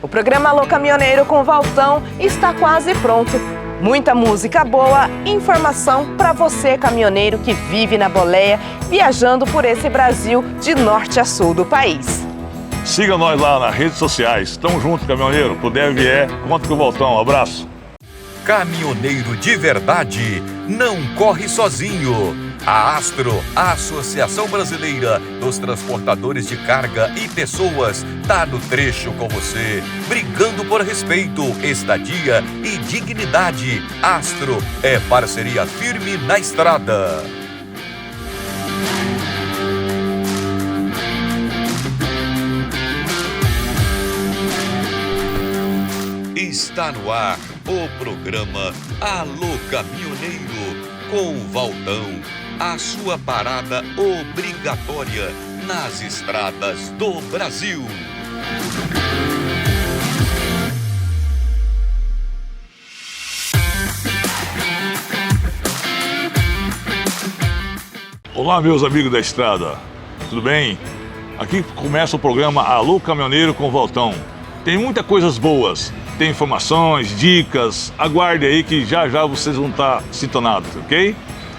O programa Alô Caminhoneiro com Valtão está quase pronto. Muita música boa, informação para você, caminhoneiro que vive na boleia, viajando por esse Brasil de norte a sul do país. Siga nós lá nas redes sociais. Tamo junto, caminhoneiro. Puder vier, conta com o Valtão. Um abraço. Caminhoneiro de verdade não corre sozinho. A Astro, a Associação Brasileira dos Transportadores de Carga e Pessoas, tá no trecho com você, brigando por respeito, estadia e dignidade. Astro é parceria firme na estrada. Está no ar o programa Alô Caminhoneiro com Valtão, a sua parada obrigatória nas estradas do Brasil. Olá, meus amigos da estrada, tudo bem? Aqui começa o programa Alô Caminhoneiro com Valtão. Tem muitas coisas boas, tem informações, dicas, aguarde aí que já vocês vão estar sintonados, ok?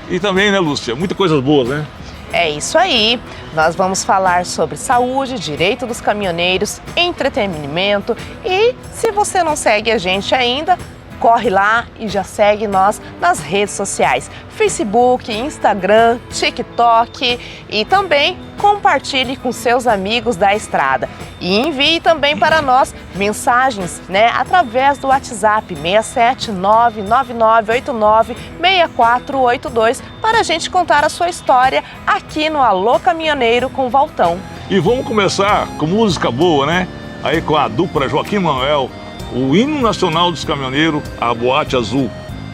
E também, né, Lúcia, muitas coisas boas, né? É isso aí, nós vamos falar sobre saúde, direito dos caminhoneiros, entretenimento e se você não segue a gente ainda, corre lá e já segue nós nas redes sociais, Facebook, Instagram, TikTok e também compartilhe com seus amigos da estrada. E envie também para nós mensagens, através do WhatsApp 67999896482 para a gente contar a sua história aqui no Alô Caminhoneiro com Valtão. E vamos começar com música boa, né? Aí com a dupla Joaquim Manuel, o hino nacional dos caminhoneiros, a Boate Azul.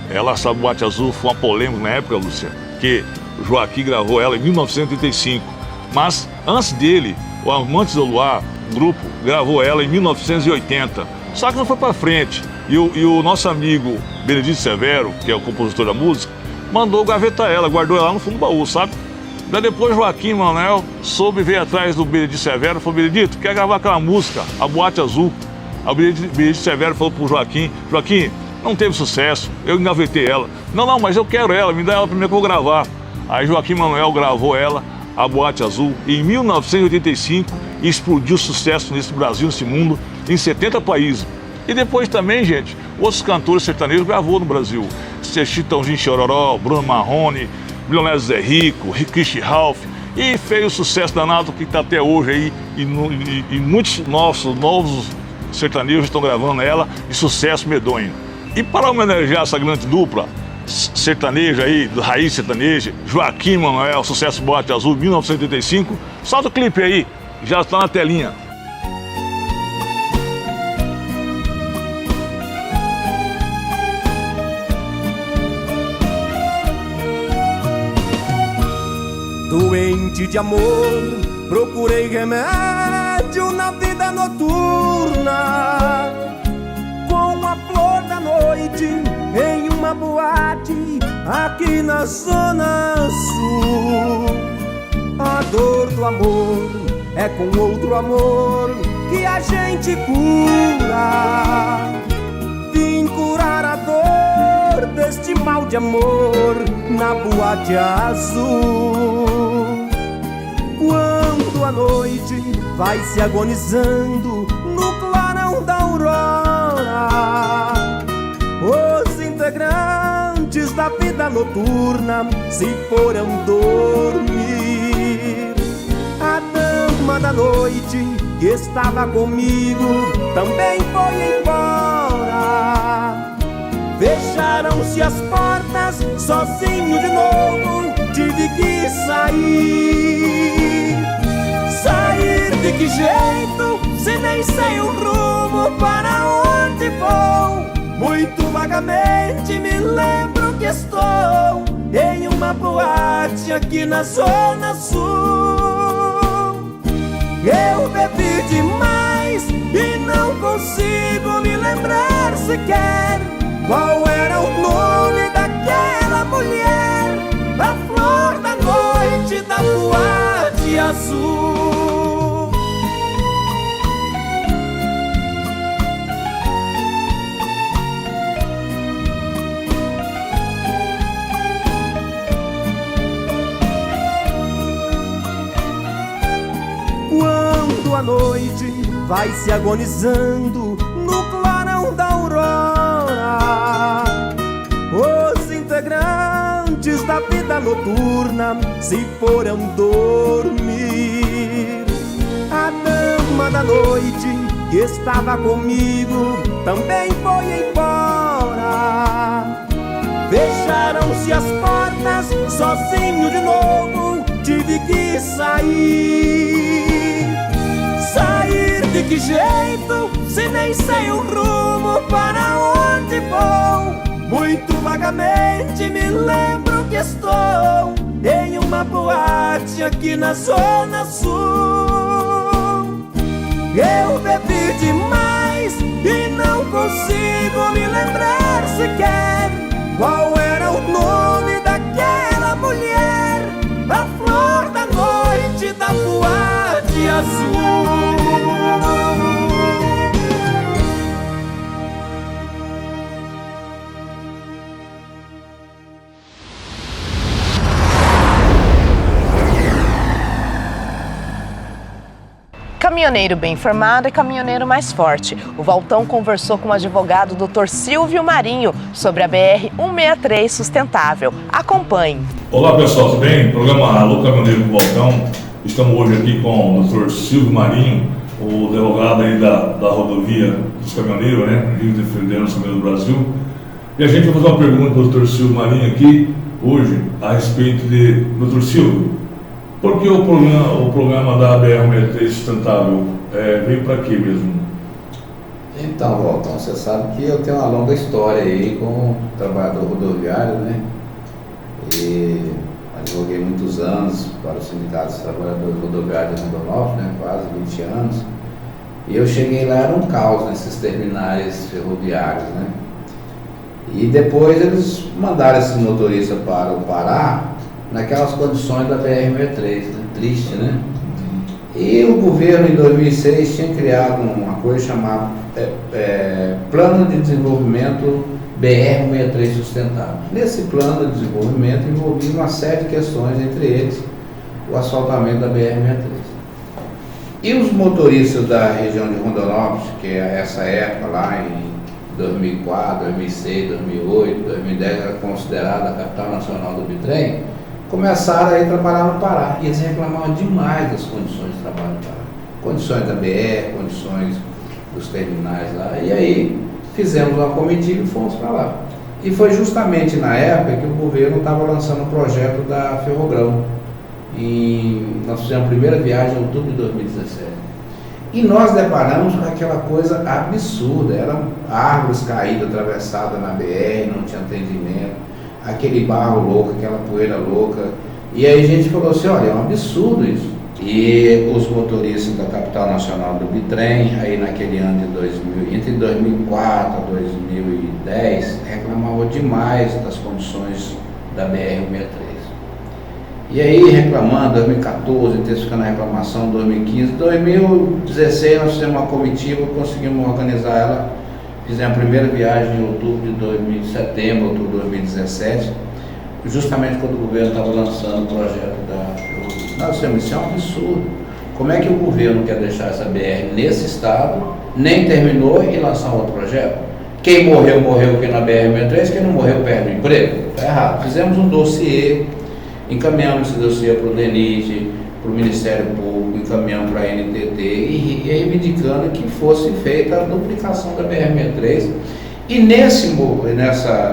Essa Boate Azul foi uma polêmica na época, Lúcia, que o Joaquim gravou ela em 1985. Mas antes dele, o Amantes do Luar, o grupo, gravou ela em 1980. Só que não foi pra frente. E o nosso amigo Benedito Severo, que é o compositor da música, mandou gavetar ela, guardou ela no fundo do baú, sabe? Daí depois Joaquim Manuel soube, veio atrás do Benedito Severo e falou: Benedito, quer gravar aquela música, a Boate Azul? Aí o Benedito Severo falou pro Joaquim: Joaquim, não teve sucesso, eu engavetei ela. Não, mas eu quero ela, me dá ela primeiro que eu vou gravar. Aí Joaquim Manuel gravou ela, a Boate Azul, em 1985 e explodiu sucesso nesse Brasil, nesse mundo, em 70 países. E depois também, gente, outros cantores sertanejos gravou no Brasil. Chitãozinho Chororó, Bruno Marrone, Milionário Zé Rico, Christy Ralph. E fez o sucesso danado que está até hoje aí, e muitos novos sertanejos estão gravando ela, de sucesso medonho. E para homenagear essa grande dupla sertaneja aí, do raiz sertaneja, Joaquim Manuel, sucesso Boate Azul, 1985, solta o clipe aí, já está na telinha. Doente de amor, procurei remédio na vida noturna, com a flor da noite em uma boate aqui na Zona Sul. A dor do amor é com outro amor que a gente cura. Vim curar a dor deste mal de amor na Boate Azul. Quando a noite vai se agonizando no clarão da aurora, os integrantes da vida noturna se foram dormir. A dama da noite que estava comigo também foi embora. Fecharam-se as portas, sozinho de novo tive que sair. Sair de que jeito, se nem sei o rumo para onde vou? Muito vagamente me lembro que estou em uma boate aqui na Zona Sul. Eu bebi demais e não consigo me lembrar sequer qual era o nome daquela mulher, da flor da noite da Boate Azul. noite vai se agonizando no clarão da aurora. Os integrantes da vida noturna se foram dormir. A dama da noite que estava comigo também foi embora. Fecharam-se as portas, sozinho de novo tive que sair. Sair de que jeito, se nem sei o rumo para onde vou? Muito vagamente me lembro que estou em uma boate aqui na Zona Sul. Eu bebi demais e não consigo me lembrar sequer qual era o nome daquela mulher, a flor da noite da boate azul. Caminhoneiro bem informado é caminhoneiro mais forte. O Valtão conversou com o advogado Dr. Silvio Marinho sobre a BR-163 sustentável. Acompanhe. Olá pessoal, tudo bem? Programa Alô Caminhoneiro do Valtão. Estamos hoje aqui com o Dr. Silvio Marinho, o advogado aí da rodovia dos caminhoneiros, né? Livre defendendo o caminhoneiro do Brasil. E a gente vai fazer uma pergunta para o Dr. Silvio Marinho aqui, hoje, a respeito de Dr. Silvio. Por que o programa da BR-163 sustentável veio para quê mesmo? Então, Valtão, você sabe que eu tenho uma longa história aí como trabalhador rodoviário, né? E advoguei muitos anos para o Sindicato dos Trabalhadores Rodoviários de Rondonópolis, né? Quase 20 anos. E eu cheguei lá, era um caos nesses terminais ferroviários, né? E depois eles mandaram esses motoristas para o Pará, naquelas condições da BR-163, né? Triste, né? E o governo em 2006 tinha criado uma coisa chamada Plano de Desenvolvimento BR-163 Sustentável. Nesse plano de desenvolvimento envolvia uma série de questões, entre eles o asfaltamento da BR-163. E os motoristas da região de Rondonópolis, que é essa época lá em 2004, 2006, 2008, 2010 era considerada a capital nacional do bitrem, começaram a ir trabalhar no Pará. E eles reclamavam demais das condições de trabalho no Pará. Condições da BR, condições dos terminais lá. E aí fizemos uma comitiva e fomos para lá. E foi justamente na época que o governo estava lançando o projeto da Ferrogrão. Nós fizemos a primeira viagem em outubro de 2017. E nós deparamos com aquela coisa absurda. Eram árvores caídas, atravessadas na BR, não tinha atendimento. Aquele barro louco, aquela poeira louca. E aí a gente falou assim, olha, é um absurdo isso. E os motoristas da capital nacional do bitrem, aí naquele ano de 2000, entre 2004 e 2010, reclamavam demais das condições da BR-163. E aí reclamando, 2014, intensificando a reclamação, 2015, 2016 nós fizemos uma comitiva, conseguimos organizar ela. Fizemos a primeira viagem em setembro, outubro de 2017, justamente quando o governo estava lançando o projeto da... Nós dissemos, isso é um absurdo. Como é que o governo quer deixar essa BR nesse estado, nem terminou e lançar um outro projeto? Quem morreu, morreu aqui na BR-163, quem não morreu perde o emprego? Está errado. Fizemos um dossiê, encaminhamos esse dossiê para o DENIT, para o Ministério Público, encaminhamos para a NTT e reivindicando que fosse feita a duplicação da BR-163. E nesse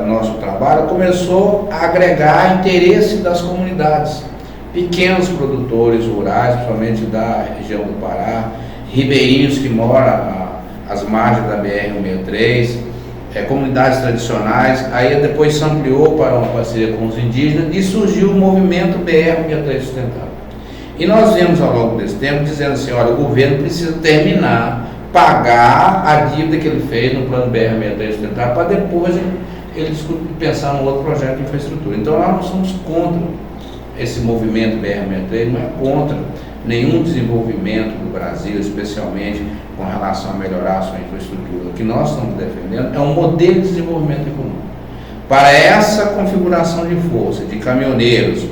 nosso trabalho começou a agregar interesse das comunidades, pequenos produtores rurais, principalmente da região do Pará, ribeirinhos que moram às margens da BR-163, comunidades tradicionais. Aí depois se ampliou para uma parceria com os indígenas e surgiu o movimento BR-163 Sustentável. E nós vimos ao longo desse tempo dizendo assim, olha, o governo precisa terminar, pagar a dívida que ele fez no plano BR-163 Sustentável, para depois ele pensar num outro projeto de infraestrutura. Então nós não somos contra esse movimento BR-163, não é contra nenhum desenvolvimento do Brasil, especialmente com relação a melhorar a sua infraestrutura. O que nós estamos defendendo é um modelo de desenvolvimento econômico. Para essa configuração de força, de caminhoneiros,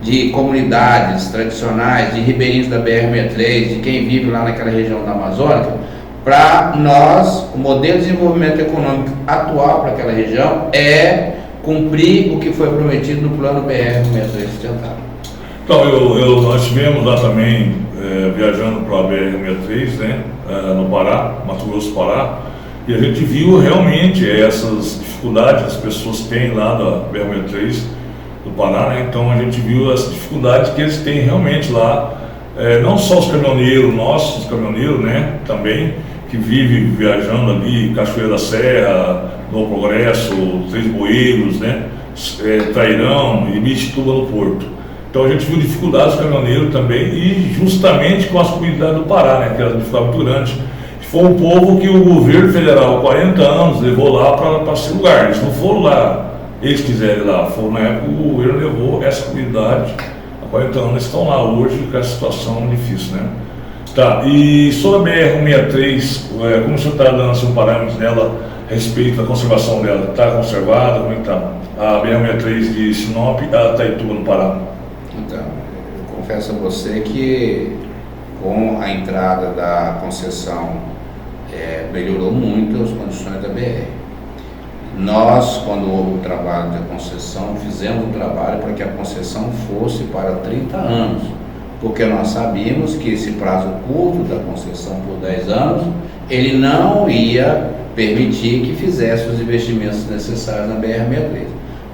de comunidades tradicionais, de ribeirinhos da BR-63, de quem vive lá naquela região da Amazônica, para nós, o modelo de desenvolvimento econômico atual para aquela região é cumprir o que foi prometido no plano BR-63 sustentável. Então, nós estivemos lá também viajando para a BR-63, né, no Pará, Mato Grosso, Pará, e a gente viu realmente essas dificuldades que as pessoas têm lá da BR-63 do Pará, né? Então a gente viu as dificuldades que eles têm realmente lá, não só os caminhoneiros, nossos caminhoneiros, né, também, que vivem viajando ali, Cachoeira da Serra, Novo Progresso, Três Bueiros, né, Trairão e Mitituba no Porto. Então a gente viu dificuldades dos caminhoneiros também, e justamente com as comunidades do Pará, né, que era dificuldade muito grande. Foi um povo que o governo federal, há 40 anos, levou lá para esse lugar. Eles não foram lá, eles quiserem ir lá, foram na época que o governo levou essa comunidade, há 40 anos, eles estão lá hoje com essa situação difícil, né? Tá, e sobre a BR-163, como o senhor está dando assim, um parâmetro nela a respeito da conservação dela? Está conservada? Como é que está? A BR-163 de Sinop a Itaituba, no Pará. Então, eu confesso a você que com a entrada da concessão melhorou muito as condições da BR. Nós, quando houve o trabalho da concessão, fizemos um trabalho para que a concessão fosse para 30 anos, porque nós sabíamos que esse prazo curto da concessão por 10 anos, ele não ia permitir que fizesse os investimentos necessários na BR-63.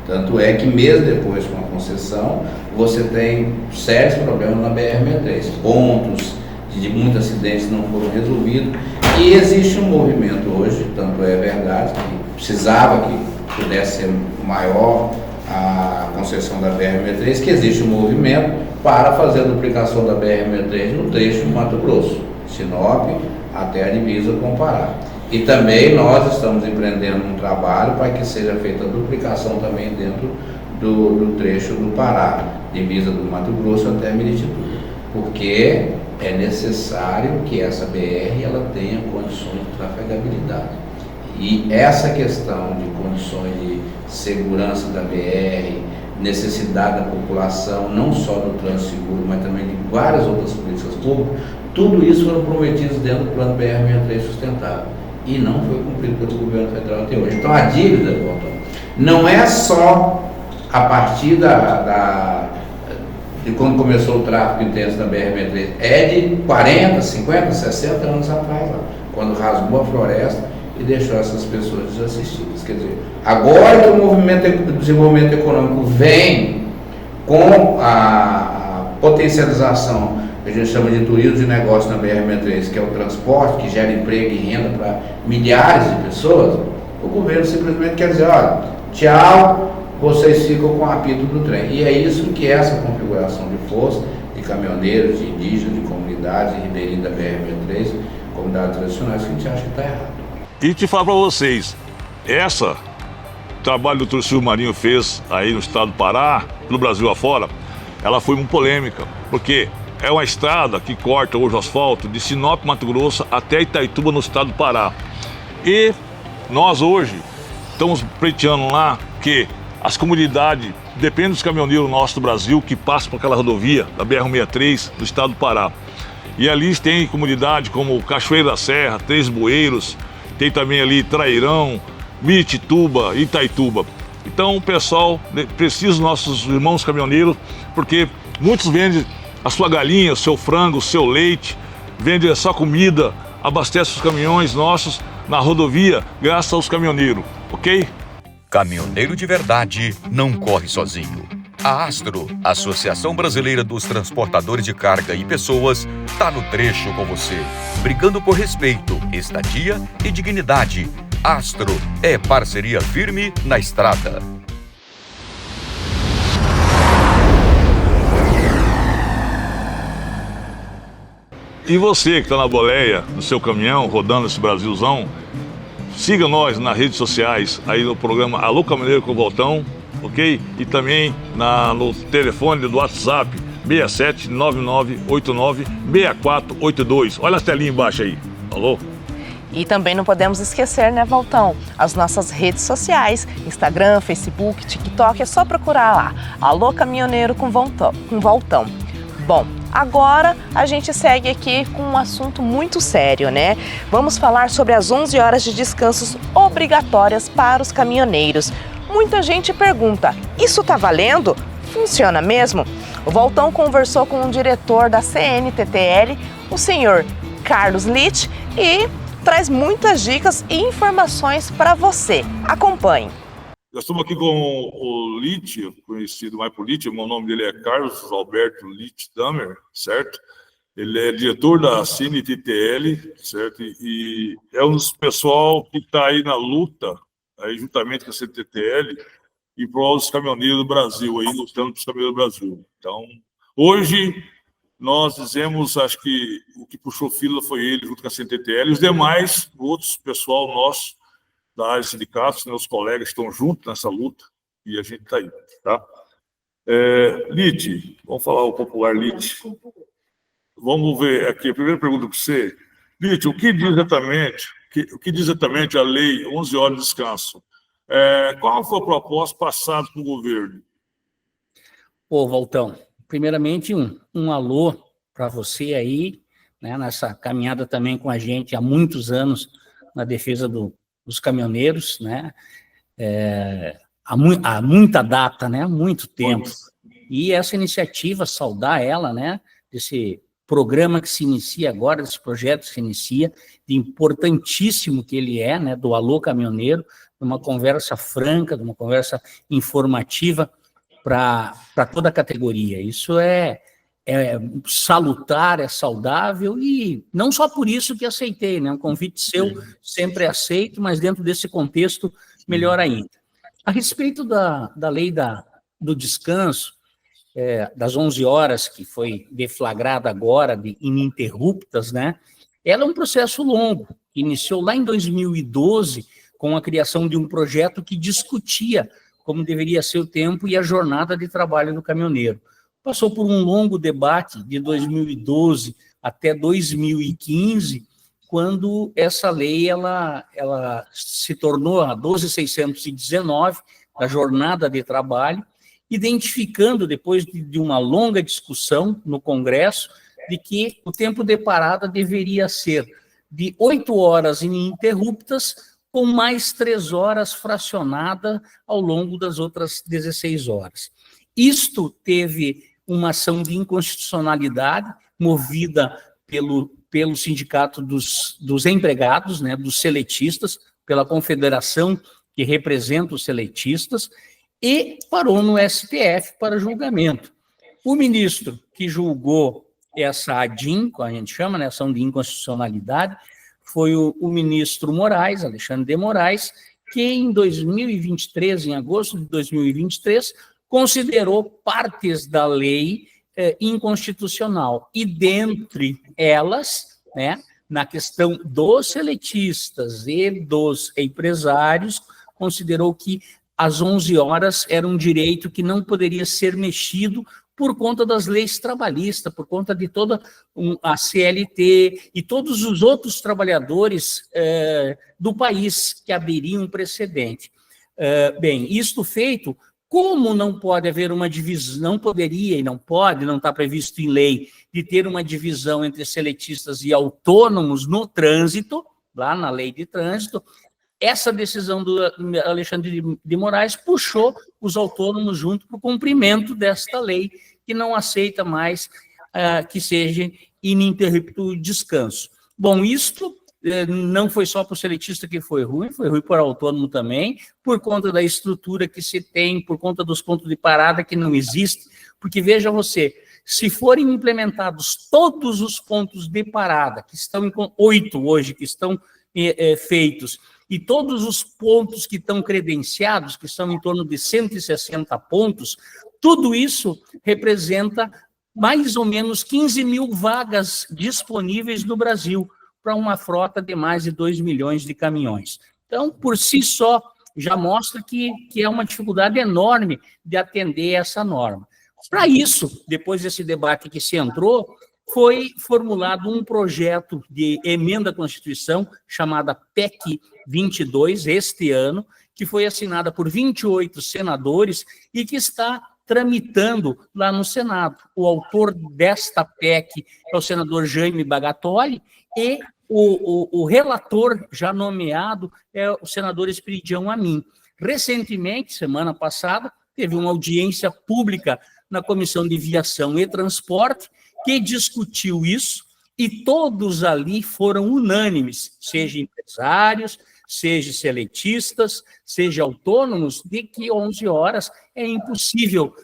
Tanto é que mesmo depois com a concessão, você tem sérios problemas na BR-63, pontos de muitos acidentes não foram resolvidos, e existe um movimento hoje, tanto é verdade, que precisava que pudesse ser maior a concessão da BR-63, que existe um movimento para fazer a duplicação da BR-63 no trecho do Mato Grosso, Sinop até a divisa com o Pará. E também nós estamos empreendendo um trabalho para que seja feita a duplicação também dentro do trecho do Pará, divisa do Mato Grosso até Miritituba, porque é necessário que essa BR ela tenha condições de trafegabilidade. E essa questão de condições de segurança da BR, necessidade da população, não só do trânsito seguro, mas também de várias outras políticas públicas, tudo isso foram prometidos dentro do plano BR-63 sustentável e não foi cumprido pelo governo federal até hoje. Então a dívida, não é só a partir de quando começou o tráfego intenso da BR-63, é de 40, 50, 60 anos atrás, quando rasgou a floresta e deixou essas pessoas desassistidas. Quer dizer, agora que o movimento de desenvolvimento econômico vem com a potencialização que a gente chama de turismo de negócio na BR-63, que é o transporte, que gera emprego e renda para milhares de pessoas, o governo simplesmente quer dizer, olha, tchau, vocês ficam com o apito do trem. E é isso que essa configuração de força, de caminhoneiros, de indígenas, de comunidades, de ribeirinhos da BR-63, comunidades tradicionais, que a gente acha que está errado. E te falar para vocês, essa trabalho que o Dr. Silvio Marinho fez aí no estado do Pará, no Brasil afora, ela foi muito polêmica, porque é uma estrada que corta hoje o asfalto de Sinop, Mato Grosso, até Itaituba, no estado do Pará. E nós hoje estamos pleiteando lá que as comunidades, depende dos caminhoneiros nossos do Brasil, que passam por aquela rodovia da BR-163 do estado do Pará. E ali tem comunidade como Cachoeira da Serra, Três Bueiros, tem também ali Trairão, Miritituba, Itaituba. Então o pessoal precisa dos nossos irmãos caminhoneiros, porque muitos vendem a sua galinha, o seu frango, o seu leite, vendem a sua comida, abastecem os caminhões nossos na rodovia graças aos caminhoneiros, ok? Caminhoneiro de verdade não corre sozinho. A Astro, Associação Brasileira dos Transportadores de Carga e Pessoas, está no trecho com você, brigando por respeito, estadia e dignidade. Astro é parceria firme na estrada. E você que está na boleia, no seu caminhão, rodando esse Brasilzão, siga nós nas redes sociais, aí no programa Alô Caminhoneiro com o Voltão, ok? E também no telefone do WhatsApp, 6799896482. Olha a telinha embaixo aí. Alô? E também não podemos esquecer, né, Valtão, as nossas redes sociais, Instagram, Facebook, TikTok, é só procurar lá, Alô Caminhoneiro com Valtão. Bom, agora a gente segue aqui com um assunto muito sério, né? Vamos falar sobre as 11 horas de descansos obrigatórias para os caminhoneiros. Muita gente pergunta, isso tá valendo? Funciona mesmo? O Valtão conversou com o diretor da CNTTL, o senhor Carlos Litt, e traz muitas dicas e informações para você. Acompanhe. Nós estamos aqui com o Litt, conhecido mais por Litt, o nome dele é Carlos Alberto Litt Damer, certo? Ele é diretor da CNTTL, certo? E é um dos pessoal que está aí na luta, aí juntamente com a CNTTL, em prol dos caminhoneiros do Brasil, aí lutando para os caminhoneiros do Brasil. Então, hoje nós dizemos, acho que o que puxou fila foi ele, junto com a CNTTL, e os demais, outros pessoal nosso, da área de sindicatos, né, os colegas estão juntos nessa luta, e a gente está aí, tá? Litt, vamos falar o popular Litt. Vamos ver aqui, a primeira pergunta para você. Litt, o que diz exatamente a lei 11 horas de descanso? Qual foi a proposta passada pelo governo? Pô, Valtão, primeiramente um alô para você aí, né, nessa caminhada também com a gente há muitos anos na defesa dos caminhoneiros, né, há muita data, né, há muito tempo. E essa iniciativa, saudar ela, né, desse programa que se inicia agora, desse projeto que se inicia, de importantíssimo que ele é, né, do Alô Caminhoneiro, de uma conversa franca, de uma conversa informativa para toda a categoria. Isso é salutar, é saudável, e não só por isso que aceitei, né? Um convite seu, sempre aceito, mas dentro desse contexto, melhor ainda. A respeito da lei do descanso, das 11 horas, que foi deflagrada agora, de ininterruptas, né? Ela é um processo longo, que iniciou lá em 2012, com a criação de um projeto que discutia como deveria ser o tempo e a jornada de trabalho do caminhoneiro. Passou por um longo debate de 2012 até 2015, quando essa lei ela se tornou a 12.619, da jornada de trabalho, identificando, depois de uma longa discussão no Congresso, de que o tempo de parada deveria ser de 8 horas ininterruptas, com mais 3 horas fracionada ao longo das outras 16 horas. Isto teve uma ação de inconstitucionalidade movida pelo Sindicato dos Empregados, né, dos seletistas, pela confederação que representa os seletistas, e parou no STF para julgamento. O ministro que julgou essa ADIM, como a gente chama, né, ação de inconstitucionalidade, foi o ministro Moraes, Alexandre de Moraes, que em 2023, em agosto de 2023, considerou partes da lei inconstitucional. E dentre elas, né, na questão dos seletistas e dos empresários, considerou que as 11 horas era um direito que não poderia ser mexido por conta das leis trabalhistas, por conta de toda a CLT e todos os outros trabalhadores do país que abririam um precedente. Bem, isto feito, como não pode haver uma divisão, não poderia e não pode, não está previsto em lei, de ter uma divisão entre seletistas e autônomos no trânsito, lá na lei de trânsito, essa decisão do Alexandre de Moraes puxou os autônomos junto para o cumprimento desta lei, que não aceita mais que seja ininterrupto o descanso. Bom, isto não foi só para o seletista que foi ruim para o autônomo também, por conta da estrutura que se tem, por conta dos pontos de parada que não existem, porque veja você, se forem implementados todos os pontos de parada, que estão em 8 hoje, que estão feitos, e todos os pontos que estão credenciados, que são em torno de 160 pontos, tudo isso representa mais ou menos 15 mil vagas disponíveis no Brasil para uma frota de mais de 2 milhões de caminhões. Então, por si só, já mostra que é uma dificuldade enorme de atender essa norma. Para isso, depois desse debate que se entrou, foi formulado um projeto de emenda à Constituição chamada PEC 22, este ano, que foi assinada por 28 senadores e que está tramitando lá no Senado. O autor desta PEC é o senador Jaime Bagatoli e o relator já nomeado é o senador Esperidião Amin. Recentemente, semana passada, teve uma audiência pública na Comissão de Viação e Transporte que discutiu isso e todos ali foram unânimes, seja empresários, seja seletistas, seja autônomos, de que 11 horas é impossível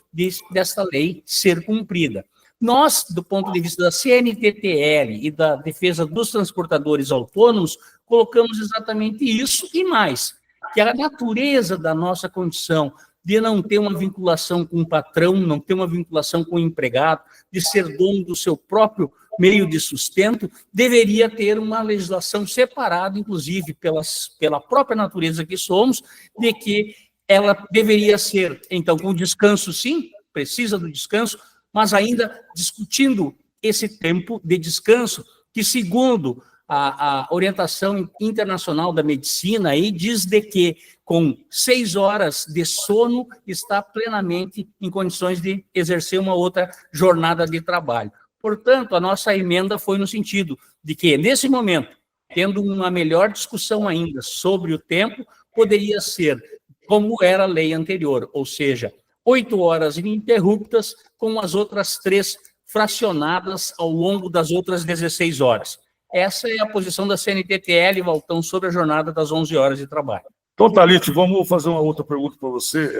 desta lei ser cumprida. Nós, do ponto de vista da CNTTL e da defesa dos transportadores autônomos, colocamos exatamente isso e mais, que a natureza da nossa condição de não ter uma vinculação com o patrão, não ter uma vinculação com o empregado, de ser dono do seu próprio meio de sustento, deveria ter uma legislação separada, inclusive pela própria natureza que somos, de que ela deveria ser, então, com descanso, sim, precisa do descanso, mas ainda discutindo esse tempo de descanso, que, segundo a orientação internacional da medicina, aí diz de que com 6 horas de sono está plenamente em condições de exercer uma outra jornada de trabalho. Portanto, a nossa emenda foi no sentido de que, nesse momento, tendo uma melhor discussão ainda sobre o tempo, poderia ser como era a lei anterior, ou seja, 8 horas ininterruptas com as outras 3 fracionadas ao longo das outras 16 horas. Essa é a posição da CNTTL, Valtão, sobre a jornada das 11 horas de trabalho. Então, Thalite, vamos fazer uma outra pergunta para você.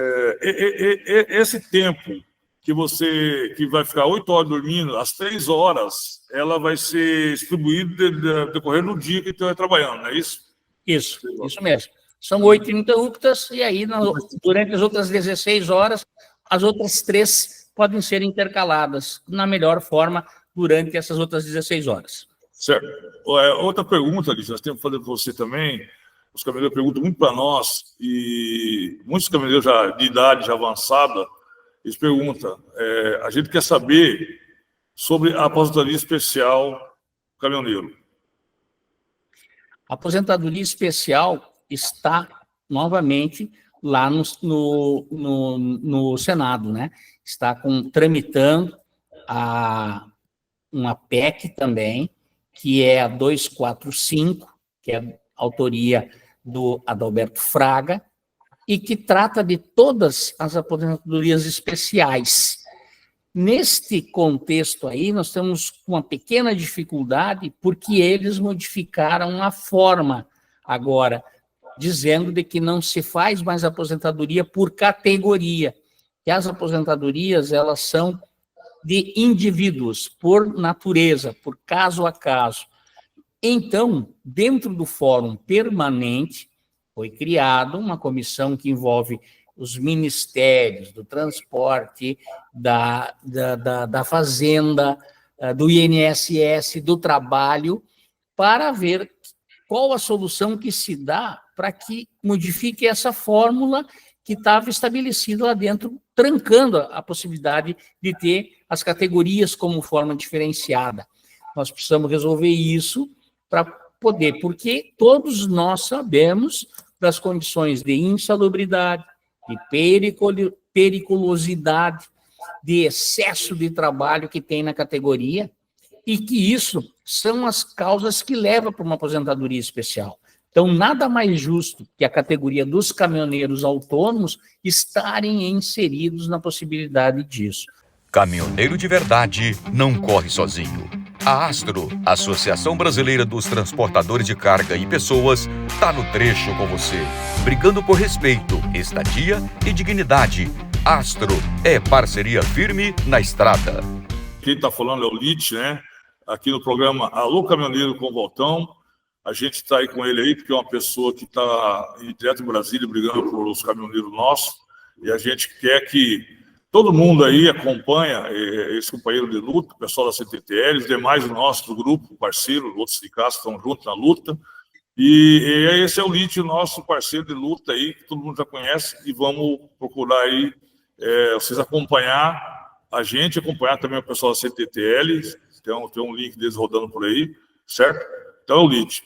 Esse tempo que vai ficar 8 horas dormindo, às 3 horas, ela vai ser distribuída decorrer do dia que estiver trabalhando, não é isso? Isso mesmo. São 8 ininterruptas, e aí, durante as outras 16 horas, as outras 3 podem ser intercaladas na melhor forma durante essas outras 16 horas. Certo. Outra pergunta, Alice, nós temos que fazer para você também. Os caminhoneiros perguntam muito para nós, e muitos caminhoneiros já de idade já avançada, eles perguntam, a gente quer saber sobre a aposentadoria especial caminhoneiro. A aposentadoria especial está novamente lá no Senado, né? Está tramitando uma PEC também, que é a 245, que é a autoria do Adalberto Fraga, e que trata de todas as aposentadorias especiais. Neste contexto aí, nós temos uma pequena dificuldade, porque eles modificaram a forma agora, dizendo de que não se faz mais aposentadoria por categoria, que as aposentadorias, elas são de indivíduos, por natureza, por caso a caso. Então, dentro do Fórum Permanente, foi criada uma comissão que envolve os ministérios do transporte, da fazenda, do INSS, do trabalho, para ver qual a solução que se dá para que modifique essa fórmula que estava estabelecida lá dentro, trancando a possibilidade de ter as categorias como forma diferenciada. Nós precisamos resolver isso para poder, porque todos nós sabemos das condições de insalubridade, de periculosidade, de excesso de trabalho que tem na categoria, e que isso são as causas que levam para uma aposentadoria especial. Então, nada mais justo que a categoria dos caminhoneiros autônomos estarem inseridos na possibilidade disso. Caminhoneiro de verdade não corre sozinho. A Astro, Associação Brasileira dos Transportadores de Carga e Pessoas, está no trecho com você, brigando por respeito, estadia e dignidade. Astro é parceria firme na estrada. Quem está falando é o Lite, né? Aqui no programa Alô Caminhoneiro com o Valtão. A gente está aí com ele aí, porque é uma pessoa que está direto em Brasília, brigando por os caminhoneiros nossos, e a gente quer que todo mundo aí acompanha esse companheiro de luta, o pessoal da CTTL, os demais nossos do grupo, parceiro, outros sindicatos estão juntos na luta, e esse é o Lite, nosso parceiro de luta aí, que todo mundo já conhece, e vamos procurar aí vocês acompanhar a gente, acompanhar também o pessoal da CTTL, Tem um link deles rodando por aí, certo? Então é o LIT.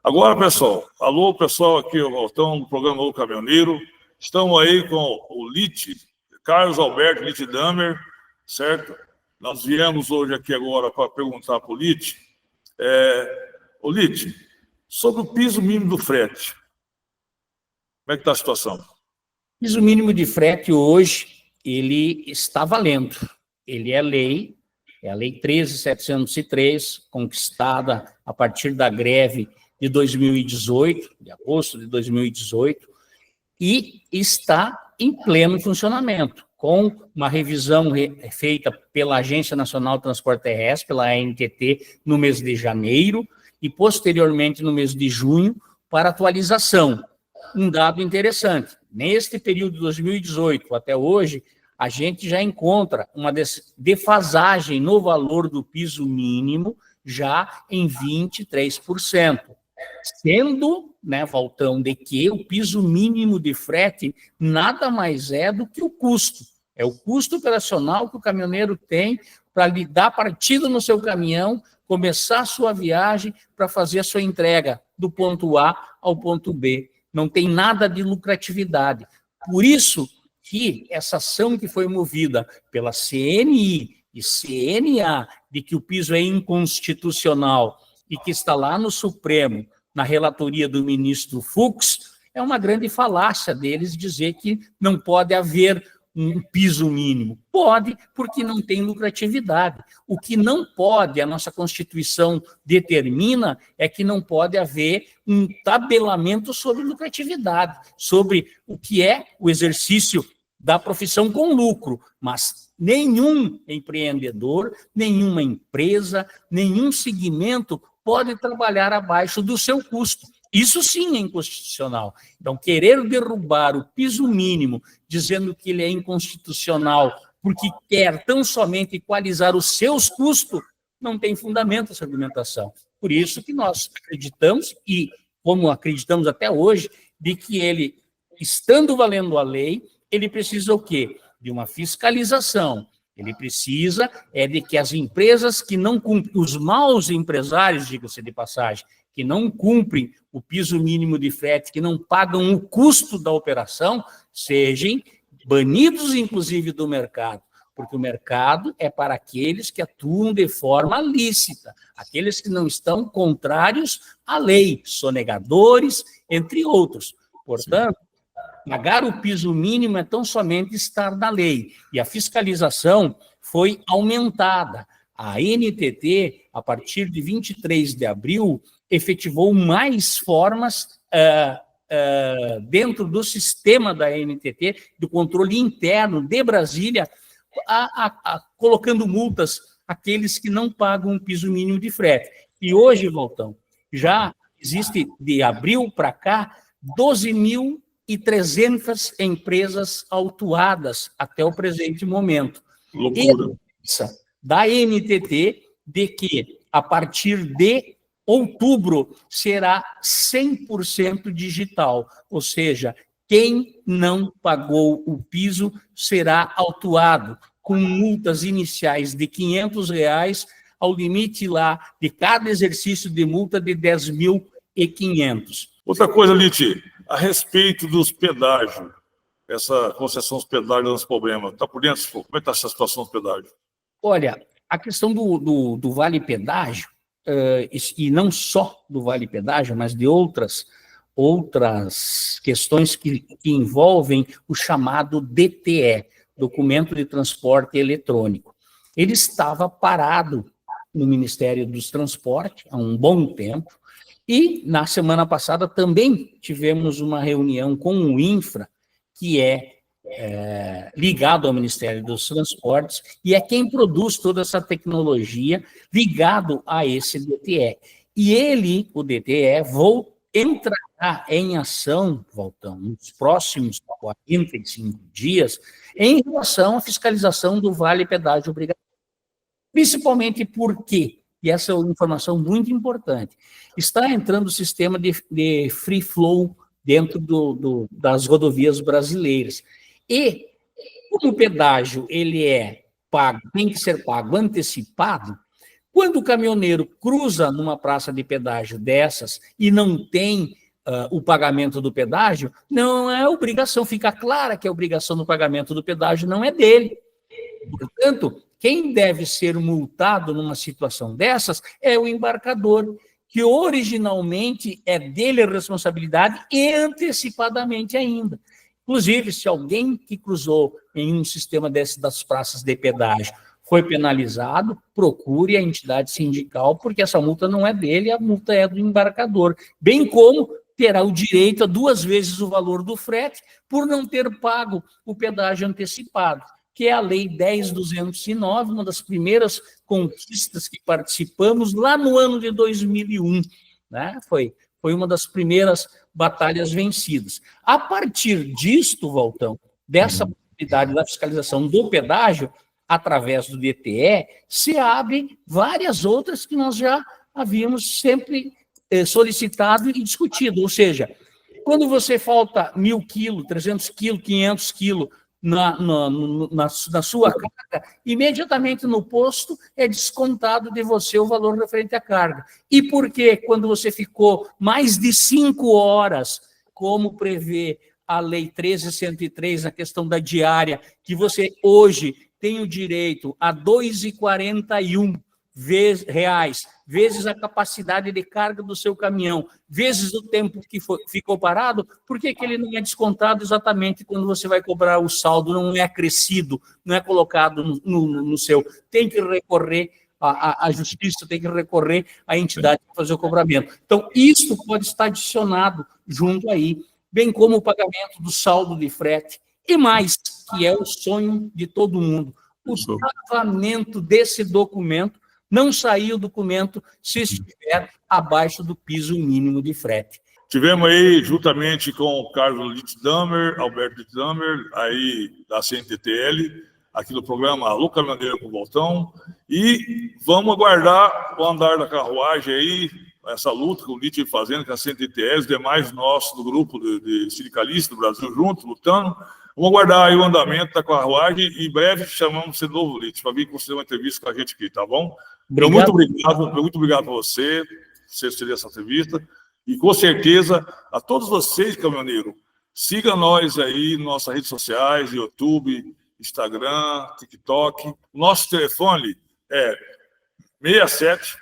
Agora, pessoal, alô, pessoal, aqui, o Valtão, do programa Novo Caminhoneiro. Estamos aí com o LIT, Carlos Alberto LIT Damer, certo? Nós viemos hoje aqui agora para perguntar para o LIT, o LIT, sobre o piso mínimo do frete. Como é que está a situação? O piso mínimo de frete hoje, ele está valendo. Ele é a Lei 13.703, conquistada a partir da greve de 2018, de agosto de 2018, e está em pleno funcionamento, com uma revisão feita pela Agência Nacional de Transporte Terrestre, pela ANTT, no mês de janeiro, e posteriormente no mês de junho, para atualização. Um dado interessante, neste período de 2018 até hoje, a gente já encontra uma defasagem no valor do piso mínimo já em 23%. Sendo, né, Valtão, de que o piso mínimo de frete nada mais é do que o custo. É o custo operacional que o caminhoneiro tem para lhe dar partida no seu caminhão, começar a sua viagem para fazer a sua entrega do ponto A ao ponto B. Não tem nada de lucratividade. Por isso que essa ação que foi movida pela CNI e CNA de que o piso é inconstitucional e que está lá no Supremo, na relatoria do ministro Fux, é uma grande falácia deles dizer que não pode haver um piso mínimo. Pode, porque não tem lucratividade. O que não pode, a nossa Constituição determina, é que não pode haver um tabelamento sobre lucratividade, sobre o que é o exercício da profissão com lucro, mas nenhum empreendedor, nenhuma empresa, nenhum segmento pode trabalhar abaixo do seu custo. Isso sim é inconstitucional. Então, querer derrubar o piso mínimo, dizendo que ele é inconstitucional porque quer tão somente equalizar os seus custos, não tem fundamento essa argumentação. Por isso que nós acreditamos, e como acreditamos até hoje, de que ele, estando valendo a lei, ele precisa o quê? De uma fiscalização. Ele precisa de que as empresas que não cumprem, os maus empresários, diga-se de passagem, que não cumprem o piso mínimo de frete, que não pagam o custo da operação, sejam banidos, inclusive, do mercado. Porque o mercado é para aqueles que atuam de forma lícita, aqueles que não estão contrários à lei, sonegadores, entre outros. Portanto, pagar o piso mínimo é tão somente estar na lei. E a fiscalização foi aumentada. A NTT, a partir de 23 de abril, efetivou mais formas dentro do sistema da NTT, do controle interno de Brasília, colocando multas àqueles que não pagam o piso mínimo de frete. E hoje, Valtão, já existe, de abril para cá, 12.300 empresas autuadas até o presente momento. Loucura. E da NTT de que, a partir de outubro, será 100% digital, ou seja, quem não pagou o piso será autuado com multas iniciais de R$500 ao limite lá de cada exercício de multa de 10.500. Outra coisa, Liti, a respeito dos pedágios, essa concessão dos pedágios é um problema. Está por dentro? Como é que está essa situação dos pedágios? Olha, a questão do Vale Pedágio, e não só do Vale Pedágio, mas de outras questões que envolvem o chamado DTE, Documento de Transporte Eletrônico. Ele estava parado no Ministério dos Transportes há um bom tempo, e na semana passada também tivemos uma reunião com o INFRA, que é ligado ao Ministério dos Transportes, e é quem produz toda essa tecnologia ligado a esse DTE. E ele, o DTE, entrará em ação, Valtão, nos próximos 45 dias, em relação à fiscalização do Vale Pedágio Obrigatório. Principalmente porque, e essa é uma informação muito importante, está entrando o sistema de free flow dentro das rodovias brasileiras. E, como o pedágio ele é pago, tem que ser pago antecipado, Quando o caminhoneiro cruza numa praça de pedágio dessas e não tem o pagamento do pedágio, não é obrigação, fica clara que a obrigação do pagamento do pedágio não é dele. Portanto, quem deve ser multado numa situação dessas é o embarcador, que originalmente é dele a responsabilidade e antecipadamente ainda. Inclusive, se alguém que cruzou em um sistema desse das praças de pedágio foi penalizado, procure a entidade sindical, porque essa multa não é dele, a multa é do embarcador. Bem como terá o direito a 2 vezes o valor do frete por não ter pago o pedágio antecipado, que é a Lei 10.209, uma das primeiras conquistas que participamos lá no ano de 2001, né? Foi uma das primeiras batalhas vencidas. A partir disto, Valtão, dessa possibilidade da fiscalização do pedágio, através do DTE, se abrem várias outras que nós já havíamos sempre solicitado e discutido. Ou seja, quando você falta 1.000 quilos, 300 quilos, 500 quilos na sua carga, imediatamente no posto é descontado de você o valor referente à carga. E por que, quando você ficou mais de 5 horas, como prevê a Lei 13.103, na questão da diária, que você hoje tem o direito a R$ 2,41 vezes a capacidade de carga do seu caminhão, vezes o tempo que ficou parado, por que ele não é descontado exatamente quando você vai cobrar o saldo, não é acrescido, não é colocado no seu? Tem que recorrer à justiça, tem que recorrer à entidade para fazer o cobramento. Então, isso pode estar adicionado junto aí, bem como o pagamento do saldo de frete, e mais, que é o sonho de todo mundo, o travamento desse documento. Não sair o documento se estiver abaixo do piso mínimo de frete. Tivemos aí, juntamente com o Carlos Litdamer, Alberto Litdamer, aí da CNTTL, aqui no programa Alô Caminhoneiro com o Valtão, e vamos aguardar o andar da carruagem aí, essa luta que o Lite vem fazendo, com a CNTTL, os demais nossos do grupo de sindicalistas do Brasil juntos, lutando. Vamos aguardar aí o andamento da carruagem e em breve chamamos você de novo, Lite, para vir conceder uma entrevista com a gente aqui, tá bom? Então, muito obrigado a você ceder essa entrevista. E com certeza, a todos vocês, caminhoneiro, siga nós aí nas nossas redes sociais, YouTube, Instagram, TikTok. Nosso telefone é 67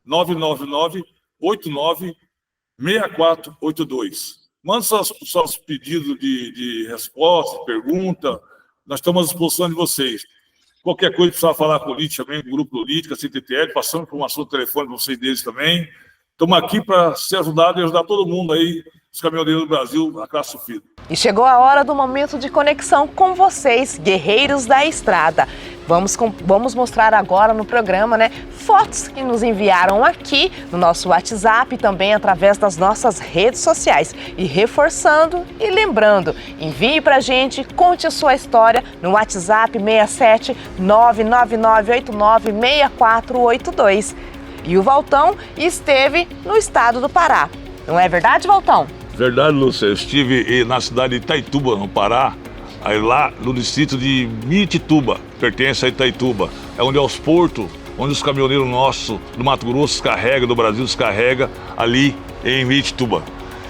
999 89 6482. Manda seus pedidos de resposta, pergunta. Nós estamos à disposição de vocês. Qualquer coisa que precisar falar com o LIT também, com o grupo do LIT, com a CTTL, passando informação do telefone para vocês deles também. Estamos aqui para ser ajudado e ajudar todo mundo aí, os caminhoneiros do Brasil, a classe sofrida. E chegou a hora do momento de conexão com vocês, guerreiros da estrada. Vamos mostrar agora no programa, né, fotos que nos enviaram aqui no nosso WhatsApp e também através das nossas redes sociais. E reforçando e lembrando, envie pra gente, conte a sua história no WhatsApp 67 99989 6482. E o Valtão esteve no estado do Pará. Não é verdade, Valtão? Verdade, Lúcia. Eu estive na cidade de Itaituba, no Pará, aí lá no distrito de Miritituba, pertence a Itaituba. É onde é os portos, onde os caminhoneiros nossos do Mato Grosso descarregam, do Brasil descarrega, ali em Miritituba.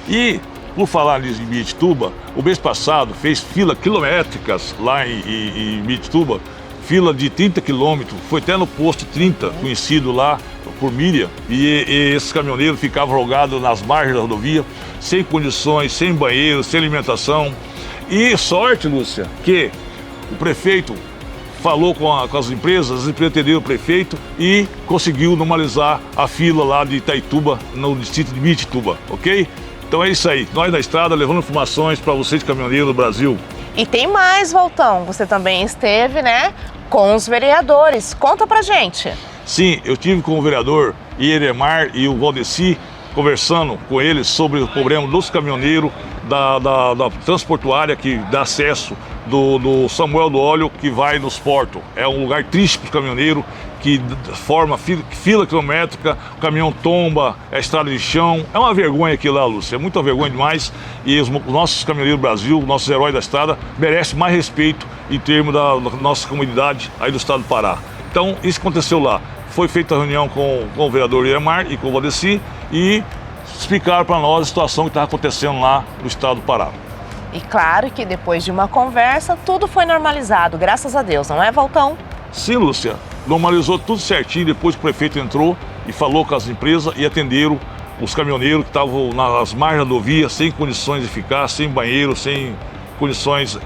E, por falar em Miritituba, o mês passado fez fila quilométricas lá em Miritituba, fila de 30 quilômetros, foi até no posto 30, conhecido lá por Miriam, e esses caminhoneiros ficavam jogados nas margens da rodovia, sem condições, sem banheiro, sem alimentação. E sorte, Lúcia, que o prefeito falou com as empresas entenderam o prefeito e conseguiu normalizar a fila lá de Itaituba, no distrito de Miritituba, ok? Então é isso aí, nós da estrada levando informações para vocês caminhoneiros do Brasil. E tem mais, Valtão, você também esteve, né, com os vereadores, conta pra gente. Sim, eu tive com o vereador Ieremar e o Valdeci, conversando com eles sobre o problema dos caminhoneiros, da transportuária que dá acesso do Samuel do Óleo, que vai nos portos. É um lugar triste para os caminhoneiros, que forma fila quilométrica, o caminhão tomba, é estrada de chão. É uma vergonha aquilo lá, Lúcia, é muita vergonha demais. E os nossos caminhoneiros do Brasil, nossos heróis da estrada, merecem mais respeito em termos da nossa comunidade aí do estado do Pará. Então, isso aconteceu lá. foi feita a reunião com o vereador Iemar e com o Valdeci e explicaram para nós a situação que estava acontecendo lá no estado do Pará. E claro que depois de uma conversa, tudo foi normalizado, graças a Deus, não é, Valtão? Sim, Lúcia, normalizou tudo certinho depois que o prefeito entrou e falou com as empresas e atenderam os caminhoneiros que estavam nas margens da rodovia, sem condições de ficar, sem banheiro, sem condições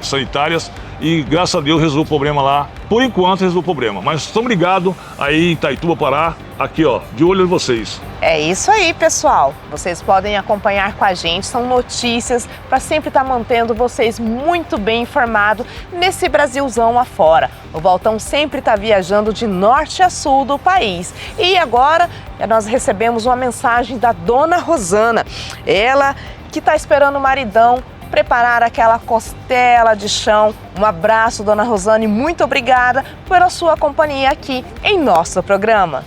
sanitárias, e graças a Deus resolveu o problema lá. Por enquanto resolveu o problema, mas estamos ligados aí em Itaituba, Pará, aqui ó, de olho em vocês. É isso aí, pessoal. Vocês podem acompanhar com a gente, são notícias para sempre estar mantendo vocês muito bem informados nesse Brasilzão afora. O Valtão sempre está viajando de norte a sul do país. E agora nós recebemos uma mensagem da dona Rosana, ela que está esperando o maridão preparar aquela costela de chão. Um abraço, dona Rosana, e muito obrigada pela sua companhia aqui em nosso programa.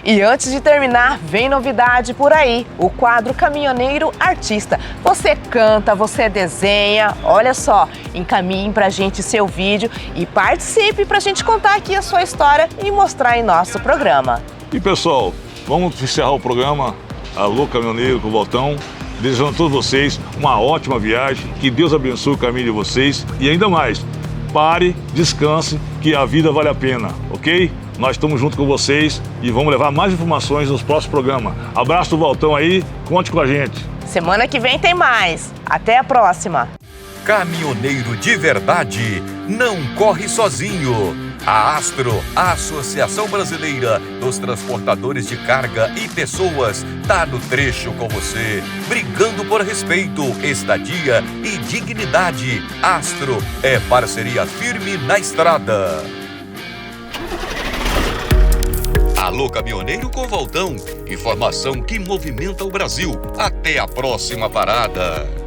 E antes de terminar, vem novidade por aí, o quadro Caminhoneiro Artista. Você canta, você desenha, olha só, encaminhe pra gente seu vídeo e participe pra gente contar aqui a sua história e mostrar em nosso programa. E pessoal, vamos encerrar o programa Alô Caminhoneiro com o Valtão, desejando a todos vocês uma ótima viagem, que Deus abençoe o caminho de vocês e ainda mais, pare, descanse, que a vida vale a pena, ok? Nós estamos junto com vocês e vamos levar mais informações nos próximos programas. Abraço do Valtão aí, conte com a gente. Semana que vem tem mais. Até a próxima. Caminhoneiro de verdade não corre sozinho. A Astro, a Associação Brasileira dos Transportadores de Carga e Pessoas, tá no trecho com você, brigando por respeito, estadia e dignidade. Astro é parceria firme na estrada. Alô Caminhoneiro com Valtão, informação que movimenta o Brasil. Até a próxima parada.